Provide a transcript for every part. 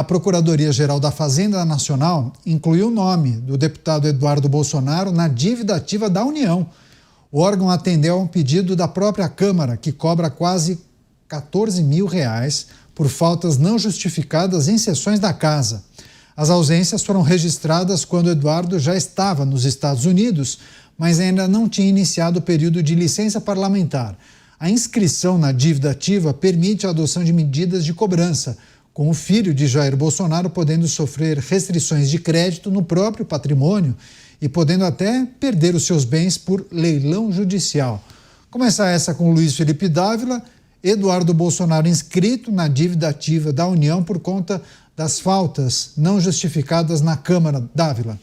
A Procuradoria-Geral da Fazenda Nacional incluiu o nome do deputado Eduardo Bolsonaro na dívida ativa da União. O órgão atendeu a um pedido da própria Câmara, que cobra quase R$14 mil por faltas não justificadas em sessões da Casa. As ausências foram registradas quando Eduardo já estava nos Estados Unidos, mas ainda não tinha iniciado o período de licença parlamentar. A inscrição na dívida ativa permite a adoção de medidas de cobrança, com o filho de Jair Bolsonaro podendo sofrer restrições de crédito no próprio patrimônio e podendo até perder os seus bens por leilão judicial. Começa essa com Luiz Felipe Dávila. Eduardo Bolsonaro inscrito na dívida ativa da União por conta das faltas não justificadas na Câmara. Dávila.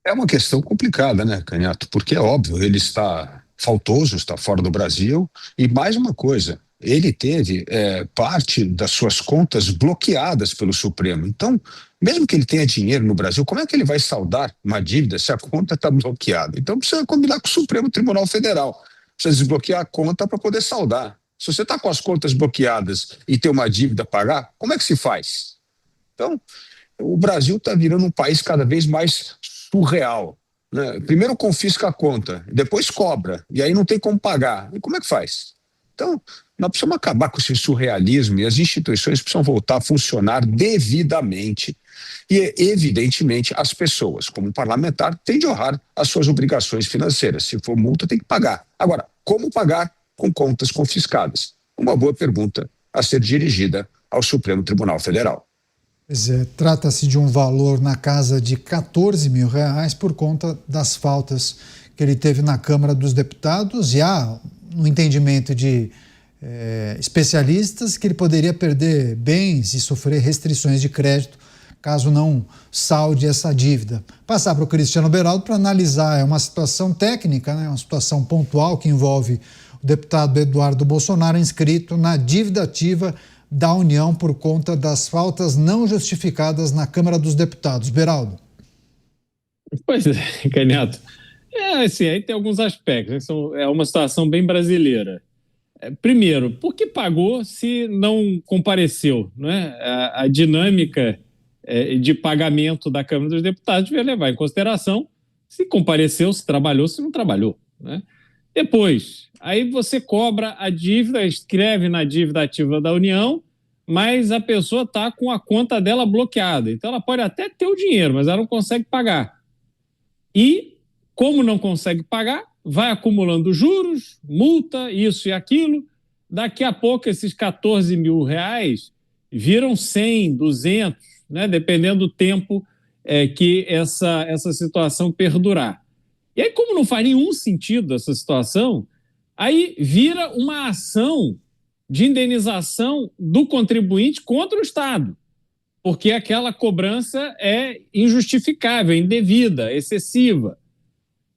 É uma questão complicada, né, Canhato? Porque é óbvio, ele está faltoso, está fora do Brasil, e mais uma coisa, ele teve parte das suas contas bloqueadas pelo Supremo. Então, mesmo que ele tenha dinheiro no Brasil, como é que ele vai saldar uma dívida se a conta está bloqueada? Então, precisa combinar com o Supremo Tribunal Federal. Precisa desbloquear a conta para poder saldar. Se você está com as contas bloqueadas e tem uma dívida a pagar, como é que se faz? Então, o Brasil está virando um país cada vez mais surreal, né? Primeiro confisca a conta, depois cobra, e aí não tem como pagar. E como é que faz? Então, nós precisamos acabar com esse surrealismo e as instituições precisam voltar a funcionar devidamente. E, evidentemente, as pessoas, como parlamentar, têm de honrar as suas obrigações financeiras. Se for multa, tem que pagar. Agora, como pagar com contas confiscadas? Uma boa pergunta a ser dirigida ao Supremo Tribunal Federal. Pois é, trata-se de um valor na casa de R$14 mil por conta das faltas que ele teve na Câmara dos Deputados, e há no entendimento de especialistas que ele poderia perder bens e sofrer restrições de crédito caso não salde essa dívida. Passar para o Cristiano Beraldo para analisar uma situação técnica, né, uma situação pontual que envolve o deputado Eduardo Bolsonaro inscrito na dívida ativa da União por conta das faltas não justificadas na Câmara dos Deputados. Beraldo. Pois é, Canhato. Assim, aí tem alguns aspectos, né? É uma situação bem brasileira. Primeiro, por que pagou se não compareceu? Né? A dinâmica de pagamento da Câmara dos Deputados devia levar em consideração se compareceu, se trabalhou, se não trabalhou. Né? Depois, aí você cobra a dívida, escreve na dívida ativa da União, mas a pessoa está com a conta dela bloqueada. Então ela pode até ter o dinheiro, mas ela não consegue pagar. E como não consegue pagar, vai acumulando juros, multa, isso e aquilo. Daqui a pouco, esses R$14 mil viram 100, 200, né, dependendo do tempo que essa situação perdurar. E aí, como não faz nenhum sentido essa situação, aí vira uma ação de indenização do contribuinte contra o Estado, porque aquela cobrança é injustificável, indevida, excessiva.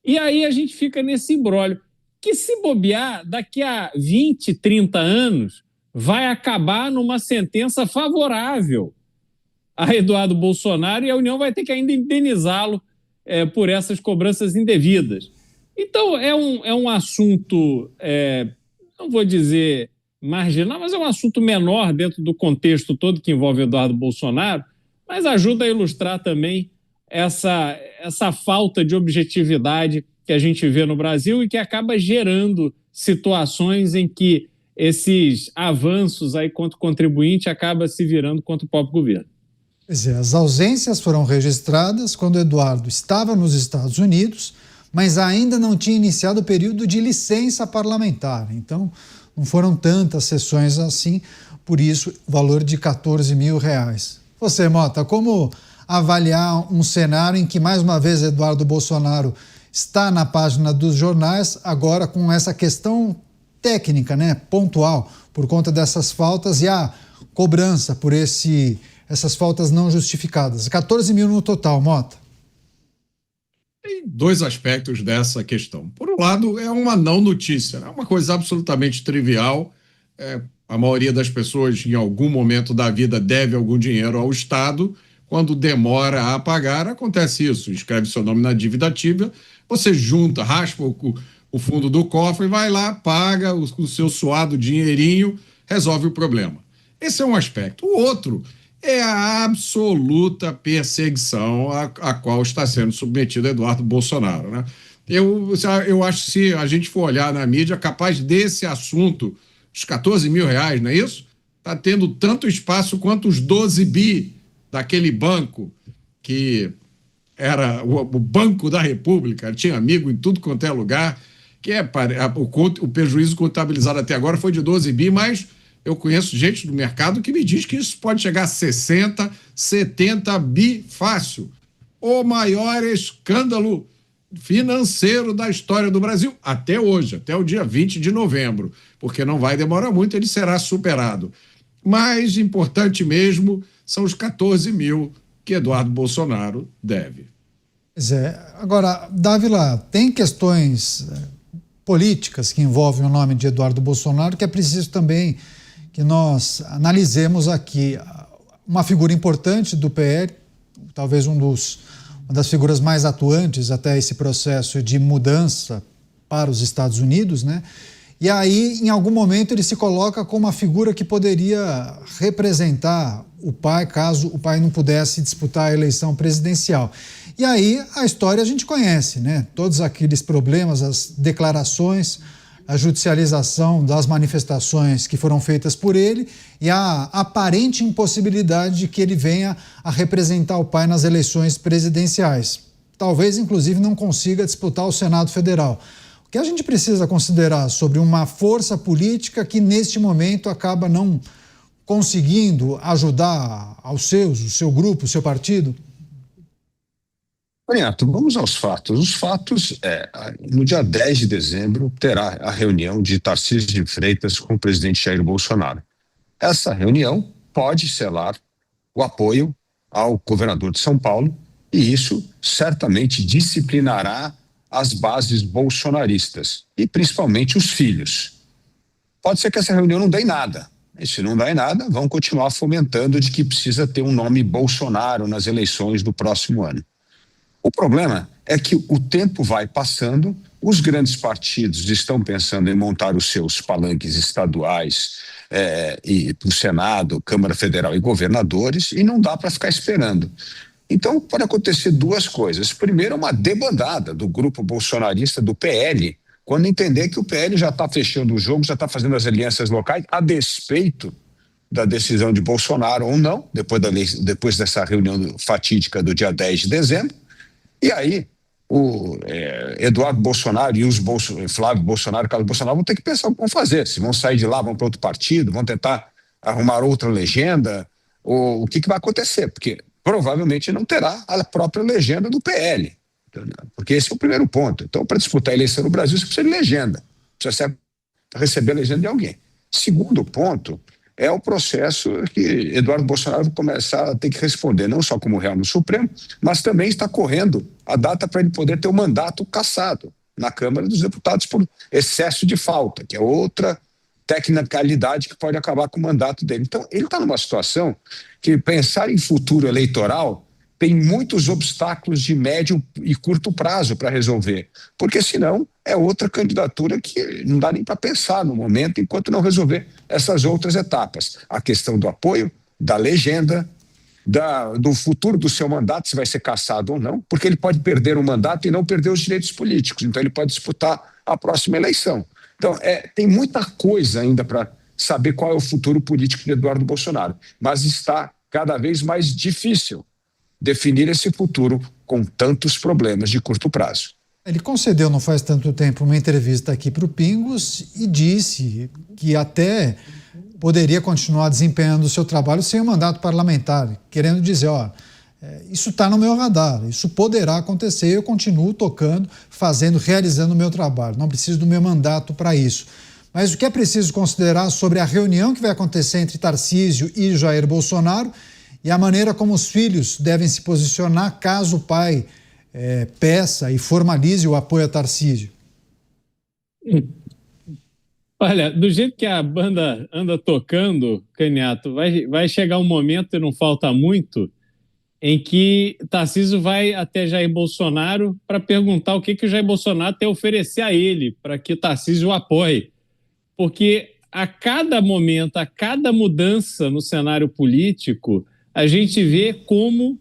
E aí a gente fica nesse imbróglio, que se bobear, daqui a 20, 30 anos, vai acabar numa sentença favorável a Eduardo Bolsonaro e a União vai ter que ainda indenizá-lo por essas cobranças indevidas. Então, é um assunto, não vou dizer marginal, mas é um assunto menor dentro do contexto todo que envolve Eduardo Bolsonaro, mas ajuda a ilustrar também essa falta de objetividade que a gente vê no Brasil e que acaba gerando situações em que esses avanços aí contra o contribuinte acaba se virando contra o próprio governo. Pois é, as ausências foram registradas quando Eduardo estava nos Estados Unidos, mas ainda não tinha iniciado o período de licença parlamentar. Então, não foram tantas sessões assim, por isso, o valor de R$14 mil. Você, Mota, como avaliar um cenário em que, mais uma vez, Eduardo Bolsonaro está na página dos jornais, agora com essa questão técnica, né, pontual, por conta dessas faltas e a cobrança por essas faltas não justificadas. 14 mil no total, Mota. Tem dois aspectos dessa questão. Por um lado, é uma não notícia, né? Uma coisa absolutamente trivial. A maioria das pessoas, em algum momento da vida, deve algum dinheiro ao Estado. Quando demora a pagar, acontece isso. Escreve seu nome na dívida ativa, você junta, raspa o fundo do cofre, vai lá, paga o seu suado dinheirinho, resolve o problema. Esse é um aspecto. O outro é a absoluta perseguição a qual está sendo submetido Eduardo Bolsonaro, né? Eu acho que se a gente for olhar na mídia, capaz desse assunto, os 14 mil reais, não é isso? Está tendo tanto espaço quanto os 12 bi daquele banco que era o Banco da República, tinha amigo em tudo quanto é lugar, que o prejuízo contabilizado até agora foi de 12 bi, mas eu conheço gente do mercado que me diz que isso pode chegar a 60, 70 bi fácil. O maior escândalo financeiro da história do Brasil, até hoje, até o dia 20 de novembro, porque não vai demorar muito, ele será superado. Mais importante mesmo são os 14 mil que Eduardo Bolsonaro deve. Pois é. Agora, Dávila, tem questões políticas que envolvem o nome de Eduardo Bolsonaro que é preciso também que nós analisemos aqui. Uma figura importante do PL, talvez uma das figuras mais atuantes até esse processo de mudança para os Estados Unidos, né? E aí, em algum momento, ele se coloca como uma figura que poderia representar o pai, caso o pai não pudesse disputar a eleição presidencial. E aí, a história a gente conhece, né? Todos aqueles problemas, as declarações, a judicialização das manifestações que foram feitas por ele e a aparente impossibilidade de que ele venha a representar o pai nas eleições presidenciais. Talvez, inclusive, não consiga disputar o Senado Federal. O que a gente precisa considerar sobre uma força política que, neste momento, acaba não conseguindo ajudar o seu grupo, o seu partido? Renato, vamos aos fatos. Os fatos no dia 10 de dezembro terá a reunião de Tarcísio de Freitas com o presidente Jair Bolsonaro. Essa reunião pode selar o apoio ao governador de São Paulo e isso certamente disciplinará as bases bolsonaristas e principalmente os filhos. Pode ser que essa reunião não dê em nada. E se não dá em nada, vão continuar fomentando de que precisa ter um nome Bolsonaro nas eleições do próximo ano. O problema é que o tempo vai passando, os grandes partidos estão pensando em montar os seus palanques estaduais e para o Senado, Câmara Federal e governadores, e não dá para ficar esperando. Então, pode acontecer duas coisas. Primeiro, uma debandada do grupo bolsonarista do PL, quando entender que o PL já está fechando o jogo, já está fazendo as alianças locais, a despeito da decisão de Bolsonaro ou não, depois dessa reunião fatídica do dia 10 de dezembro. E aí, o Eduardo Bolsonaro e Flávio Bolsonaro e Carlos Bolsonaro vão ter que pensar o que vão fazer. Se vão sair de lá, vão para outro partido, vão tentar arrumar outra legenda, ou o que vai acontecer, porque provavelmente não terá a própria legenda do PL, porque esse é o primeiro ponto. Então, para disputar a eleição no Brasil, você precisa de legenda, precisa receber a legenda de alguém. Segundo ponto é o processo que Eduardo Bolsonaro vai começar a ter que responder, não só como réu no Supremo, mas também está correndo a data para ele poder ter o mandato cassado na Câmara dos Deputados por excesso de falta, que é outra tecnicalidade que pode acabar com o mandato dele. Então, ele está numa situação que pensar em futuro eleitoral tem muitos obstáculos de médio e curto prazo para resolver, porque senão é outra candidatura que não dá nem para pensar no momento enquanto não resolver essas outras etapas. A questão do apoio, da legenda, do futuro do seu mandato, se vai ser cassado ou não, porque ele pode perder o mandato e não perder os direitos políticos, então ele pode disputar a próxima eleição. Então, tem muita coisa ainda para saber qual é o futuro político de Eduardo Bolsonaro, mas está cada vez mais difícil definir esse futuro com tantos problemas de curto prazo. Ele concedeu não faz tanto tempo uma entrevista aqui para o Pingos e disse que até poderia continuar desempenhando o seu trabalho sem o mandato parlamentar, querendo dizer, isso está no meu radar, isso poderá acontecer, eu continuo tocando, realizando o meu trabalho, não preciso do meu mandato para isso. Mas o que é preciso considerar sobre a reunião que vai acontecer entre Tarcísio e Jair Bolsonaro e a maneira como os filhos devem se posicionar caso o pai peça e formalize o apoio a Tarcísio? Olha, do jeito que a banda anda tocando, Caniato, vai chegar um momento, e não falta muito, em que Tarcísio vai até Jair Bolsonaro para perguntar o que o Jair Bolsonaro tem a oferecer a ele, para que Tarcísio o apoie. Porque a cada momento, a cada mudança no cenário político, a gente vê como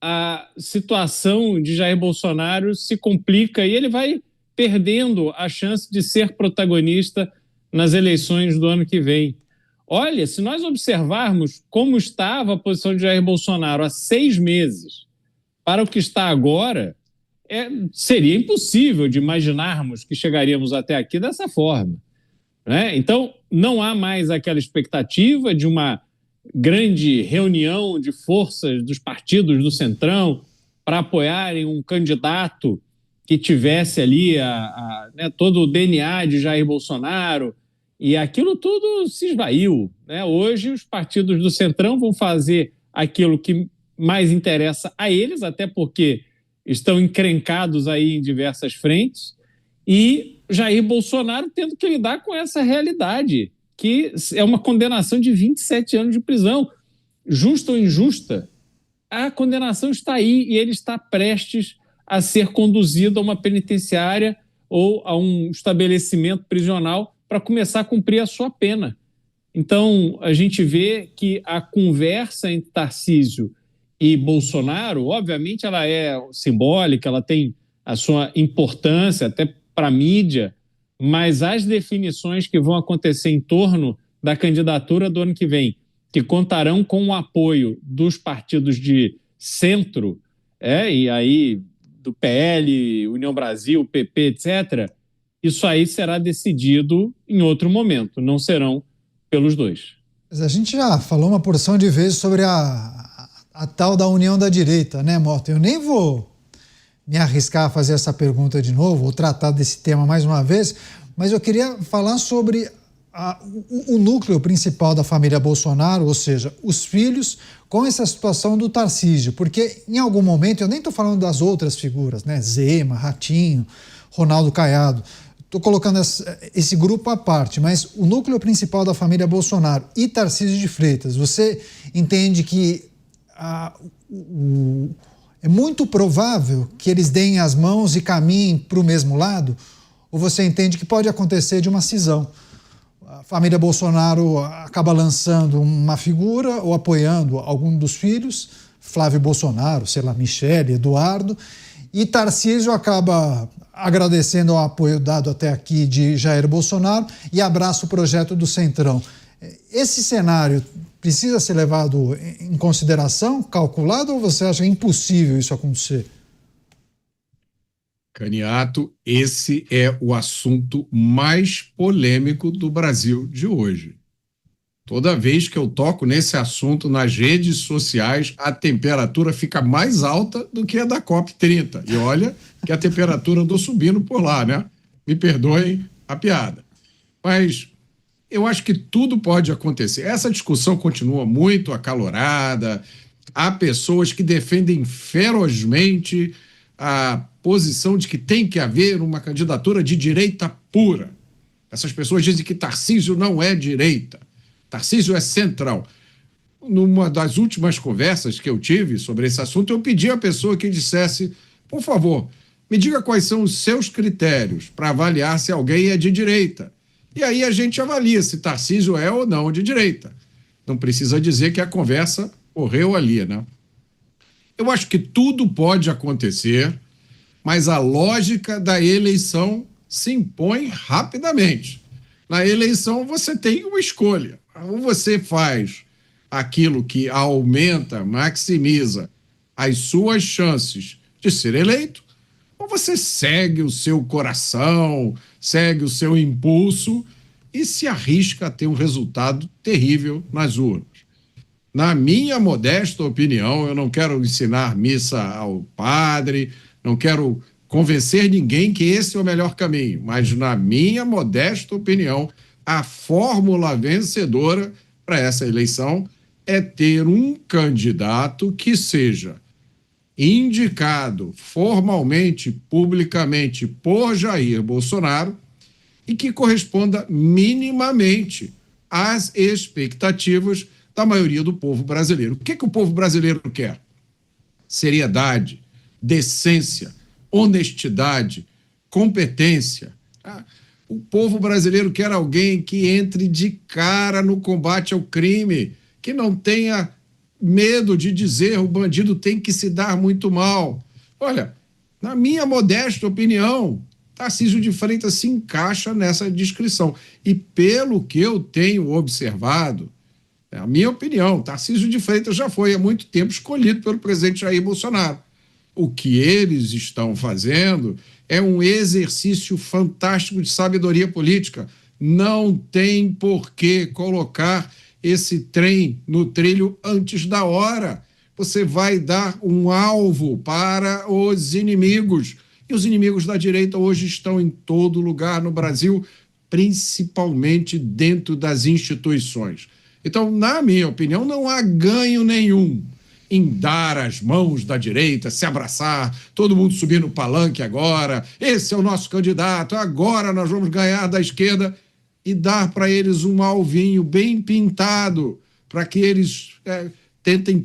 a situação de Jair Bolsonaro se complica e ele vai perdendo a chance de ser protagonista nas eleições do ano que vem. Olha, se nós observarmos como estava a posição de Jair Bolsonaro há 6 meses para o que está agora, seria impossível de imaginarmos que chegaríamos até aqui dessa forma, né? Então, não há mais aquela expectativa de uma grande reunião de forças dos partidos do Centrão para apoiarem um candidato que tivesse ali todo o DNA de Jair Bolsonaro, e aquilo tudo se esvaiu, né? Hoje, os partidos do Centrão vão fazer aquilo que mais interessa a eles, até porque estão encrencados aí em diversas frentes, e Jair Bolsonaro tendo que lidar com essa realidade, que é uma condenação de 27 anos de prisão. Justa ou injusta, a condenação está aí e ele está prestes a ser conduzido a uma penitenciária ou a um estabelecimento prisional para começar a cumprir a sua pena. Então, a gente vê que a conversa entre Tarcísio e Bolsonaro, obviamente, ela é simbólica, ela tem a sua importância até para a mídia, mas as definições que vão acontecer em torno da candidatura do ano que vem, que contarão com o apoio dos partidos de centro, e aí do PL, União Brasil, PP, etc., isso aí será decidido em outro momento, não serão pelos dois. Mas a gente já falou uma porção de vezes sobre a tal da união da direita, né, Mota? Eu nem vou me arriscar a fazer essa pergunta de novo, ou tratar desse tema mais uma vez, mas eu queria falar sobre o núcleo principal da família Bolsonaro, ou seja, os filhos, com essa situação do Tarcísio, porque em algum momento, eu nem estou falando das outras figuras, né, Zema, Ratinho, Ronaldo Caiado, estou colocando esse grupo à parte, mas o núcleo principal da família Bolsonaro e Tarcísio de Freitas, você entende que é muito provável que eles deem as mãos e caminhem para o mesmo lado? Ou você entende que pode acontecer de uma cisão? A família Bolsonaro acaba lançando uma figura ou apoiando algum dos filhos, Flávio Bolsonaro, sei lá, Michele, Eduardo, e Tarcísio acaba agradecendo o apoio dado até aqui de Jair Bolsonaro e abraça o projeto do Centrão. Esse cenário precisa ser levado em consideração, calculado, ou você acha impossível isso acontecer? Caniato, esse é o assunto mais polêmico do Brasil de hoje. Toda vez que eu toco nesse assunto nas redes sociais, a temperatura fica mais alta do que a da COP30. E olha que a temperatura andou subindo por lá, né? Me perdoem a piada. Mas eu acho que tudo pode acontecer. Essa discussão continua muito acalorada. Há pessoas que defendem ferozmente a posição de que tem que haver uma candidatura de direita pura. Essas pessoas dizem que Tarcísio não é direita. Tarcísio é central. Numa das últimas conversas que eu tive sobre esse assunto, eu pedi à pessoa que dissesse, por favor, me diga quais são os seus critérios para avaliar se alguém é de direita. E aí a gente avalia se Tarcísio é ou não de direita. Não precisa dizer que a conversa morreu ali, né? Eu acho que tudo pode acontecer, mas a lógica da eleição se impõe rapidamente. Na eleição você tem uma escolha. Ou você faz aquilo que aumenta, maximiza as suas chances de ser eleito, ou você segue o seu coração, segue o seu impulso e se arrisca a ter um resultado terrível nas urnas. Na minha modesta opinião, eu não quero ensinar missa ao padre, não quero convencer ninguém que esse é o melhor caminho, mas na minha modesta opinião, a fórmula vencedora para essa eleição é ter um candidato que seja indicado formalmente, publicamente por Jair Bolsonaro e que corresponda minimamente às expectativas da maioria do povo brasileiro. O que o povo brasileiro quer? Seriedade, decência, honestidade, competência. O povo brasileiro quer alguém que entre de cara no combate ao crime, que não tenha medo de dizer o bandido tem que se dar muito mal. Olha, na minha modesta opinião, Tarcísio de Freitas se encaixa nessa descrição. E pelo que eu tenho observado, é a minha opinião, Tarcísio de Freitas já foi há muito tempo escolhido pelo presidente Jair Bolsonaro. O que eles estão fazendo é um exercício fantástico de sabedoria política. Não tem por que colocar esse trem no trilho antes da hora. Você vai dar um alvo para os inimigos. E os inimigos da direita hoje estão em todo lugar no Brasil, principalmente dentro das instituições. Então, na minha opinião, não há ganho nenhum em dar as mãos da direita, se abraçar, todo mundo subir no palanque agora, esse é o nosso candidato, agora nós vamos ganhar da esquerda, e dar para eles um alvinho bem pintado, para que eles tentem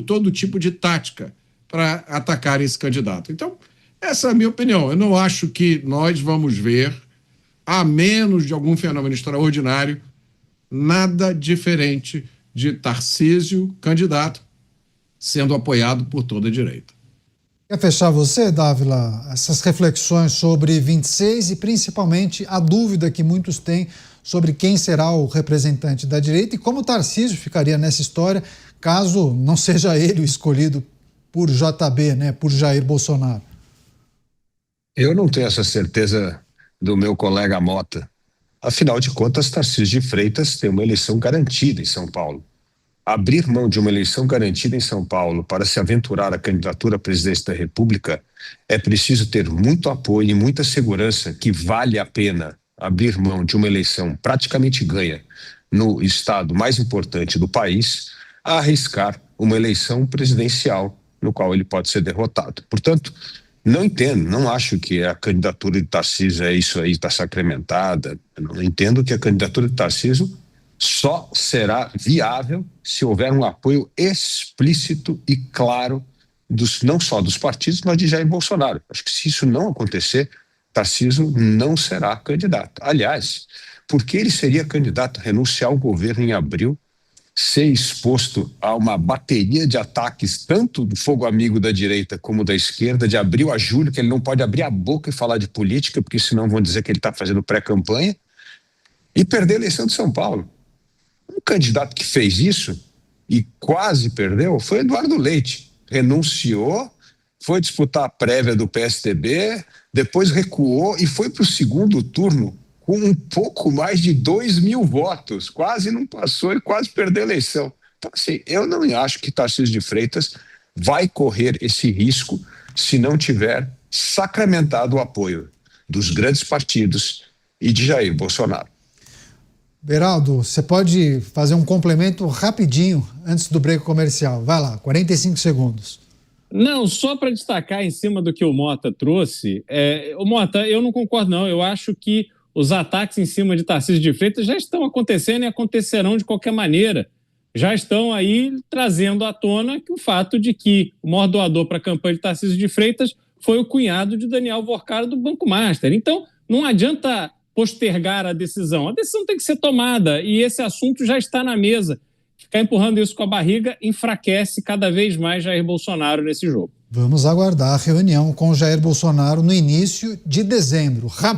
todo tipo de tática para atacar esse candidato. Então, essa é a minha opinião. Eu não acho que nós vamos ver, a menos de algum fenômeno extraordinário, nada diferente de Tarcísio, candidato, sendo apoiado por toda a direita. Quer fechar você, Dávila, essas reflexões sobre 26 e principalmente a dúvida que muitos têm sobre quem será o representante da direita e como Tarcísio ficaria nessa história caso não seja ele o escolhido por JB, né, por Jair Bolsonaro? Eu não tenho essa certeza do meu colega Mota. Afinal de contas, Tarcísio de Freitas tem uma eleição garantida em São Paulo. Abrir mão de uma eleição garantida em São Paulo para se aventurar à candidatura à presidência da República é preciso ter muito apoio e muita segurança que vale a pena abrir mão de uma eleição praticamente ganha no estado mais importante do país a arriscar uma eleição presidencial no qual ele pode ser derrotado. Portanto, não entendo, não acho que a candidatura de Tarcísio é isso aí, está sacramentada. Eu não entendo que a candidatura de Tarcísio só será viável se houver um apoio explícito e claro não só dos partidos, mas de Jair Bolsonaro. Acho que se isso não acontecer, Tarcísio não será candidato. Aliás, por que ele seria candidato a renunciar ao governo em abril, ser exposto a uma bateria de ataques, tanto do fogo amigo da direita como da esquerda, de abril a julho, que ele não pode abrir a boca e falar de política, porque senão vão dizer que ele está fazendo pré-campanha, e perder a eleição de São Paulo? Um candidato que fez isso e quase perdeu foi Eduardo Leite. Renunciou, foi disputar a prévia do PSDB, depois recuou e foi para o segundo turno com um pouco mais de 2.000 votos. Quase não passou e quase perdeu a eleição. Então, assim, eu não acho que Tarcísio de Freitas vai correr esse risco se não tiver sacramentado o apoio dos grandes partidos e de Jair Bolsonaro. Beraldo, você pode fazer um complemento rapidinho antes do break comercial. Vai lá, 45 segundos. Não, só para destacar em cima do que o Mota trouxe, Mota, eu não concordo não, eu acho que os ataques em cima de Tarcísio de Freitas já estão acontecendo e acontecerão de qualquer maneira. Já estão aí trazendo à tona o fato de que o maior doador para a campanha de Tarcísio de Freitas foi o cunhado de Daniel Vorcaro do Banco Master. Então, não adianta postergar a decisão tem que ser tomada e esse assunto já está na mesa. Ficar empurrando isso com a barriga enfraquece cada vez mais Jair Bolsonaro nesse jogo. Vamos aguardar a reunião com Jair Bolsonaro no início de dezembro.